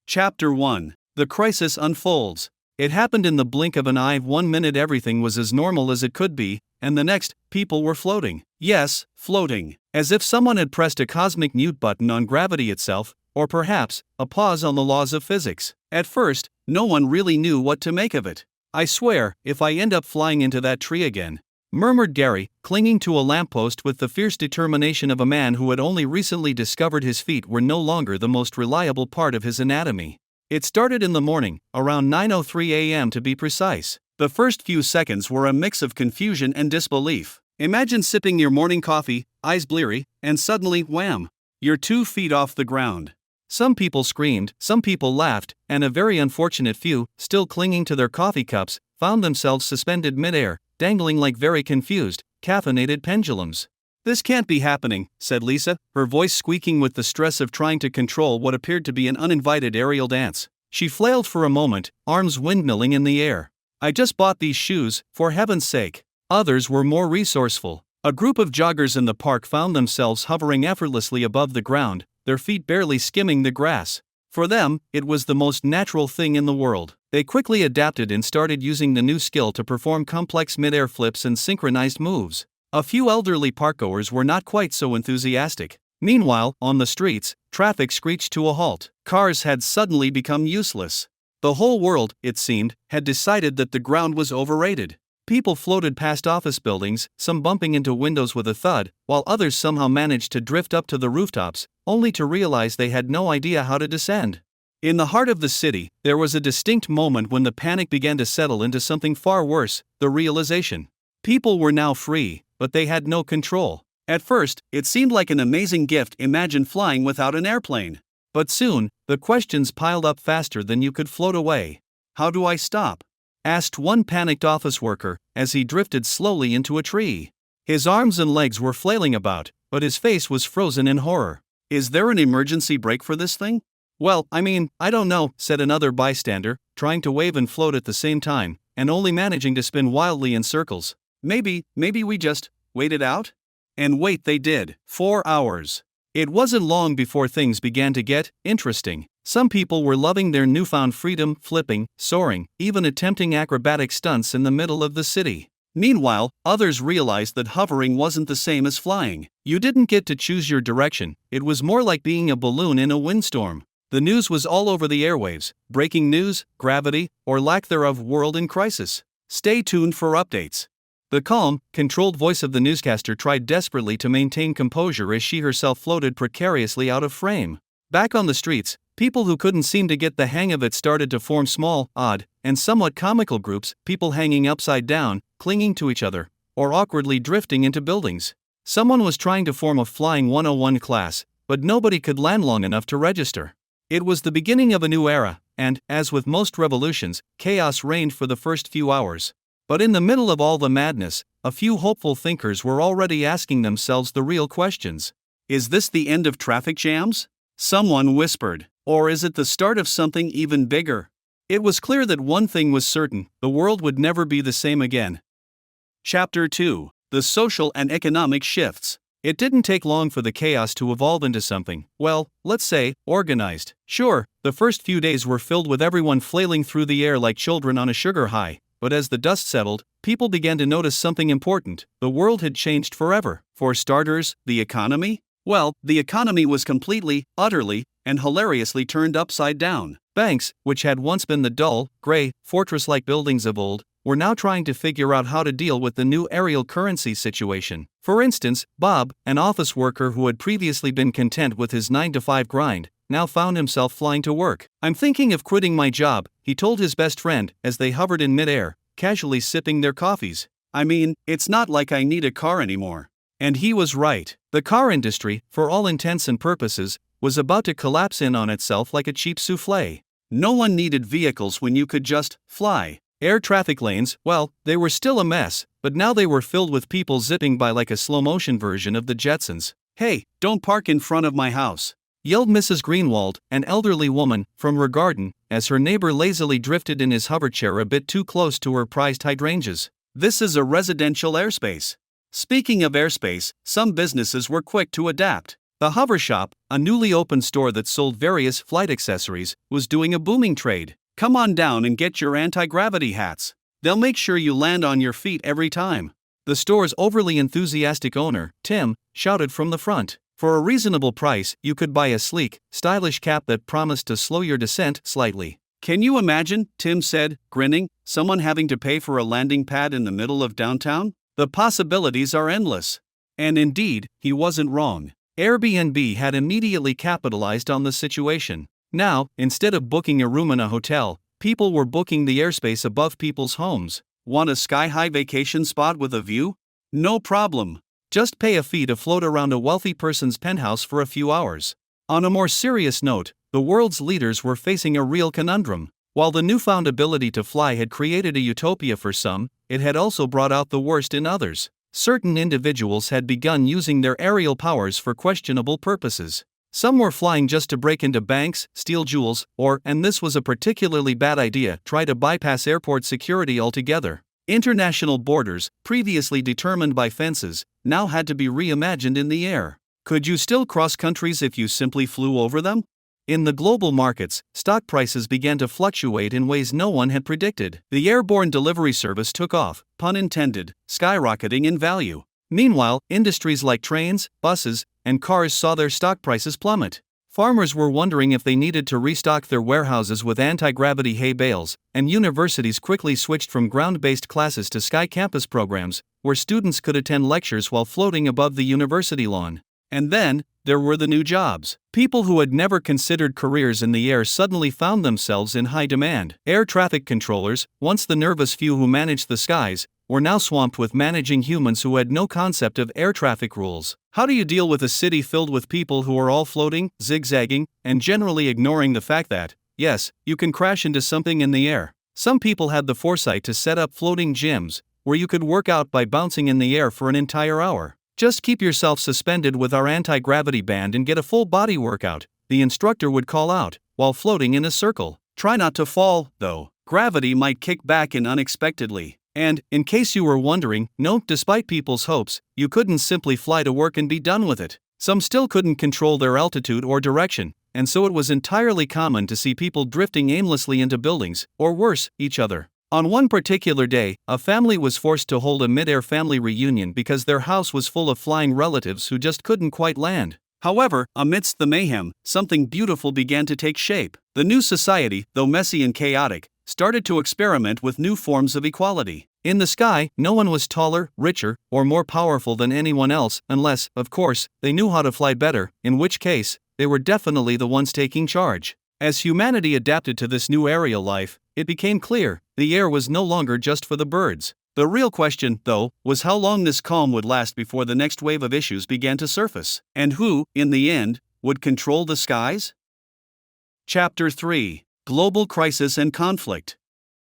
Chapter 1. The Crisis Unfolds. It happened in the blink of an eye. 1 minute everything was as normal as it could be, and the next, people were floating. Yes, floating. As if someone had pressed a cosmic mute button on gravity itself, or perhaps, a pause on the laws of physics. At first, no one really knew what to make of it. "I swear, if I end up flying into that tree again," murmured Gary, clinging to a lamppost with the fierce determination of a man who had only recently discovered his feet were no longer the most reliable part of his anatomy. It started in the morning, around 9:03 a.m. to be precise. The first few seconds were a mix of confusion and disbelief. Imagine sipping your morning coffee, eyes bleary, and suddenly, wham! You're 2 feet off the ground. Some people screamed, some people laughed, and a very unfortunate few, still clinging to their coffee cups, found themselves suspended midair, dangling like very confused, caffeinated pendulums. "This can't be happening," said Lisa, her voice squeaking with the stress of trying to control what appeared to be an uninvited aerial dance. She flailed for a moment, arms windmilling in the air. "I just bought these shoes, for heaven's sake." Others were more resourceful. A group of joggers in the park found themselves hovering effortlessly above the ground, their feet barely skimming the grass. For them, it was the most natural thing in the world. They quickly adapted and started using the new skill to perform complex mid-air flips and synchronized moves. A few elderly parkgoers were not quite so enthusiastic. Meanwhile, on the streets, traffic screeched to a halt. Cars had suddenly become useless. The whole world, it seemed, had decided that the ground was overrated. People floated past office buildings, some bumping into windows with a thud, while others somehow managed to drift up to the rooftops, only to realize they had no idea how to descend. In the heart of the city, there was a distinct moment when the panic began to settle into something far worse, the realization. People were now free, but they had no control. At first, it seemed like an amazing gift. Imagine flying without an airplane. But soon, the questions piled up faster than you could float away. "How do I stop?" asked one panicked office worker, as he drifted slowly into a tree. His arms and legs were flailing about, but his face was frozen in horror. "Is there an emergency brake for this thing?" "Well, I don't know," said another bystander, trying to wave and float at the same time, and only managing to spin wildly in circles. Maybe we just wait it out?" And wait they did, 4 hours. It wasn't long before things began to get interesting. Some people were loving their newfound freedom, flipping, soaring, even attempting acrobatic stunts in the middle of the city. Meanwhile, others realized that hovering wasn't the same as flying. You didn't get to choose your direction, it was more like being a balloon in a windstorm. The news was all over the airwaves: breaking news, gravity, or lack thereof, world in crisis. Stay tuned for updates. The calm, controlled voice of the newscaster tried desperately to maintain composure as she herself floated precariously out of frame. Back on the streets, people who couldn't seem to get the hang of it started to form small, odd, and somewhat comical groups, people hanging upside down, clinging to each other, or awkwardly drifting into buildings. Someone was trying to form a Flying 101 class, but nobody could land long enough to register. It was the beginning of a new era, and, as with most revolutions, chaos reigned for the first few hours. But in the middle of all the madness, a few hopeful thinkers were already asking themselves the real questions. "Is this the end of traffic jams?" someone whispered. "Or is it the start of something even bigger?" It was clear that one thing was certain: the world would never be the same again. Chapter 2. The Social and Economic Shifts. It didn't take long for the chaos to evolve into something, well, let's say, organized. Sure, the first few days were filled with everyone flailing through the air like children on a sugar high. But as the dust settled, people began to notice something important: the world had changed forever. For starters, the economy? Well, the economy was completely, utterly, and hilariously turned upside down. Banks, which had once been the dull, gray, fortress-like buildings of old, were now trying to figure out how to deal with the new aerial currency situation. For instance, Bob, an office worker who had previously been content with his 9-to-5 grind, now found himself flying to work. "I'm thinking of quitting my job," he told his best friend, as they hovered in midair, casually sipping their coffees. "It's not like I need a car anymore." And he was right. The car industry, for all intents and purposes, was about to collapse in on itself like a cheap soufflé. No one needed vehicles when you could just fly. Air traffic lanes, well, they were still a mess, but now they were filled with people zipping by like a slow-motion version of the Jetsons. "Hey, don't park in front of my house," yelled Mrs. Greenwald, an elderly woman, from her garden, as her neighbor lazily drifted in his hoverchair a bit too close to her prized hydrangeas. "This is a residential airspace." Speaking of airspace, some businesses were quick to adapt. The Hover Shop, a newly opened store that sold various flight accessories, was doing a booming trade. Come on down and get your anti-gravity hats. They'll make sure you land on your feet every time. The store's overly enthusiastic owner, Tim, shouted from the front. For a reasonable price, you could buy a sleek, stylish cap that promised to slow your descent slightly. Can you imagine, Tim said, grinning, someone having to pay for a landing pad in the middle of downtown? The possibilities are endless. And indeed, he wasn't wrong. Airbnb had immediately capitalized on the situation. Now, instead of booking a room in a hotel, people were booking the airspace above people's homes. Want a sky-high vacation spot with a view? No problem. Just pay a fee to float around a wealthy person's penthouse for a few hours. On a more serious note, the world's leaders were facing a real conundrum. While the newfound ability to fly had created a utopia for some, it had also brought out the worst in others. Certain individuals had begun using their aerial powers for questionable purposes. Some were flying just to break into banks, steal jewels, or, and this was a particularly bad idea, try to bypass airport security altogether. International borders, previously determined by fences, now had to be reimagined in the air. Could you still cross countries if you simply flew over them? In the global markets, stock prices began to fluctuate in ways no one had predicted. The airborne delivery service took off, pun intended, skyrocketing in value. Meanwhile, industries like trains, buses, and cars saw their stock prices plummet. Farmers were wondering if they needed to restock their warehouses with anti-gravity hay bales, and universities quickly switched from ground-based classes to sky campus programs, where students could attend lectures while floating above the university lawn. And then, there were the new jobs. People who had never considered careers in the air suddenly found themselves in high demand. Air traffic controllers, once the nervous few who managed the skies, were now swamped with managing humans who had no concept of air traffic rules. How do you deal with a city filled with people who are all floating, zigzagging, and generally ignoring the fact that, yes, you can crash into something in the air? Some people had the foresight to set up floating gyms, where you could work out by bouncing in the air for an entire hour. Just keep yourself suspended with our anti-gravity band and get a full body workout, the instructor would call out, while floating in a circle. Try not to fall, though. Gravity might kick back in unexpectedly. And, in case you were wondering, no, despite people's hopes, you couldn't simply fly to work and be done with it. Some still couldn't control their altitude or direction, and so it was entirely common to see people drifting aimlessly into buildings, or worse, each other. On one particular day, a family was forced to hold a mid-air family reunion because their house was full of flying relatives who just couldn't quite land. However, amidst the mayhem, something beautiful began to take shape. The new society, though messy and chaotic, started to experiment with new forms of equality. In the sky, no one was taller, richer, or more powerful than anyone else, unless, of course, they knew how to fly better, in which case, they were definitely the ones taking charge. As humanity adapted to this new aerial life, it became clear, the air was no longer just for the birds. The real question, though, was how long this calm would last before the next wave of issues began to surface, and who, in the end, would control the skies? Chapter 3: Global Crisis and Conflict.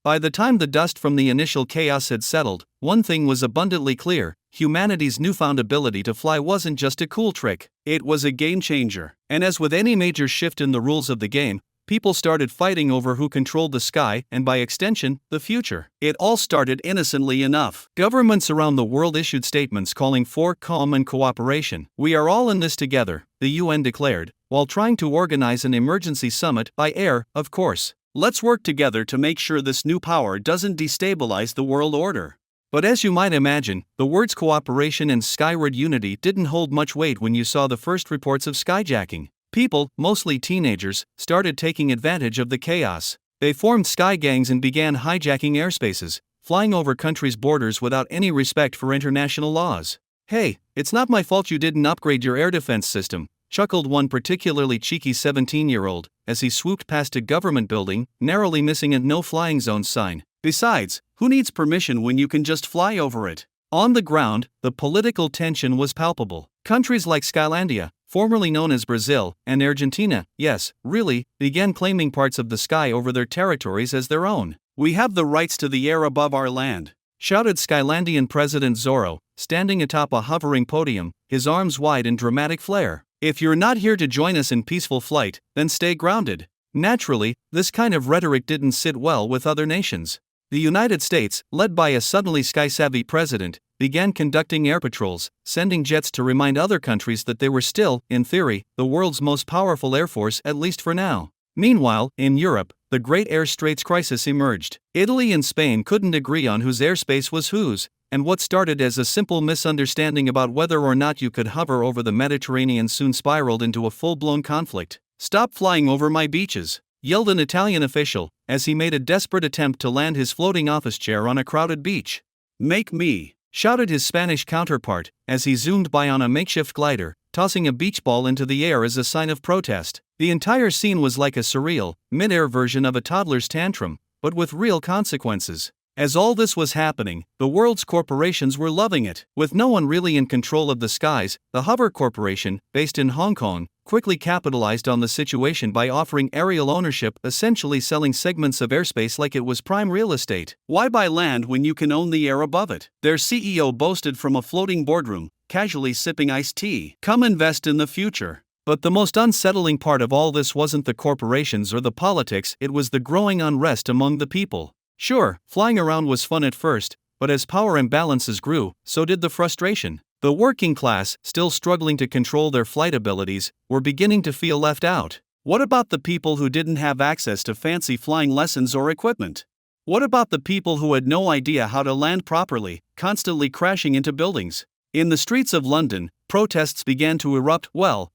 By the time the dust from the initial chaos had settled, one thing was abundantly clear: humanity's newfound ability to fly wasn't just a cool trick, it was a game changer. And as with any major shift in the rules of the game, people started fighting over who controlled the sky and, by extension, the future. It all started innocently enough. Governments around the world issued statements calling for calm and cooperation. We are all in this together, the UN declared, while trying to organize an emergency summit by air, of course. Let's work together to make sure this new power doesn't destabilize the world order. But as you might imagine, the words cooperation and skyward unity didn't hold much weight when you saw the first reports of skyjacking. People, mostly teenagers, started taking advantage of the chaos. They formed sky gangs and began hijacking airspaces, flying over countries' borders without any respect for international laws. "Hey, it's not my fault you didn't upgrade your air defense system," chuckled one particularly cheeky 17-year-old, as he swooped past a government building, narrowly missing a no-flying zone sign. Besides, who needs permission when you can just fly over it? On the ground, the political tension was palpable. Countries like Skylandia, formerly known as Brazil, and Argentina, yes, really, began claiming parts of the sky over their territories as their own. "We have the rights to the air above our land," shouted Skylandian President Zorro, standing atop a hovering podium, his arms wide in dramatic flair. "If you're not here to join us in peaceful flight, then stay grounded." Naturally, this kind of rhetoric didn't sit well with other nations. The United States, led by a suddenly sky-savvy president, began conducting air patrols, sending jets to remind other countries that they were still, in theory, the world's most powerful air force, at least for now. Meanwhile, in Europe, the Great Air Straits crisis emerged. Italy and Spain couldn't agree on whose airspace was whose, and what started as a simple misunderstanding about whether or not you could hover over the Mediterranean soon spiraled into a full-blown conflict. "Stop flying over my beaches," yelled an Italian official, as he made a desperate attempt to land his floating office chair on a crowded beach. "Make me," shouted his Spanish counterpart, as he zoomed by on a makeshift glider, tossing a beach ball into the air as a sign of protest. The entire scene was like a surreal, mid-air version of a toddler's tantrum, but with real consequences. As all this was happening, the world's corporations were loving it. With no one really in control of the skies, the Hover Corporation, based in Hong Kong, quickly capitalized on the situation by offering aerial ownership, essentially selling segments of airspace like it was prime real estate. Why buy land when you can own the air above it? Their CEO boasted from a floating boardroom, casually sipping iced tea. "Come invest in the future." But the most unsettling part of all this wasn't the corporations or the politics, it was the growing unrest among the people. Sure, flying around was fun at first, but as power imbalances grew, so did the frustration. The working class, still struggling to control their flight abilities, were beginning to feel left out. What about the people who didn't have access to fancy flying lessons or equipment? What about the people who had no idea how to land properly, constantly crashing into buildings? In the streets of London, protests began to erupt,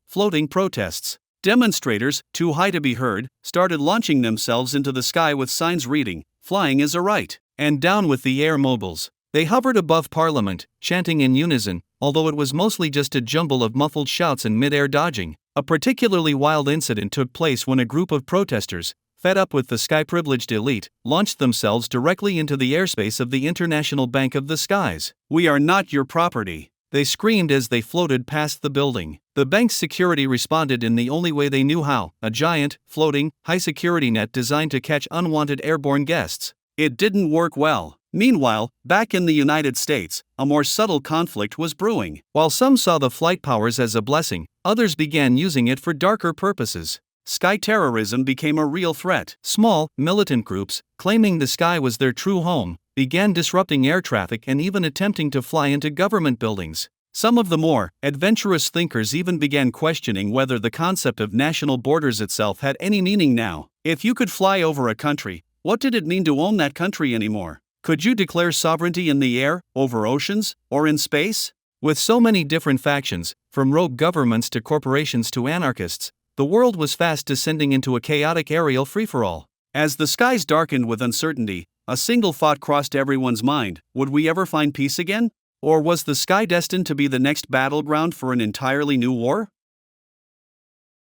floating protests. Demonstrators, too high to be heard, started launching themselves into the sky with signs reading, "Flying is a right," and "Down with the air mobiles." They hovered above Parliament, chanting in unison, although it was mostly just a jumble of muffled shouts and mid-air dodging. A particularly wild incident took place when a group of protesters, fed up with the sky-privileged elite, launched themselves directly into the airspace of the International Bank of the Skies. "We are not your property," they screamed as they floated past the building. The bank's security responded in the only way they knew how, a giant, floating, high-security net designed to catch unwanted airborne guests. It didn't work well. Meanwhile, back in the United States, a more subtle conflict was brewing. While some saw the flight powers as a blessing, others began using it for darker purposes. Sky terrorism became a real threat. Small, militant groups, claiming the sky was their true home, began disrupting air traffic and even attempting to fly into government buildings. Some of the more adventurous thinkers even began questioning whether the concept of national borders itself had any meaning now. If you could fly over a country, what did it mean to own that country anymore? Could you declare sovereignty in the air, over oceans, or in space? With so many different factions, from rogue governments to corporations to anarchists, the world was fast descending into a chaotic aerial free-for-all. As the skies darkened with uncertainty, a single thought crossed everyone's mind: would we ever find peace again? Or was the sky destined to be the next battleground for an entirely new war?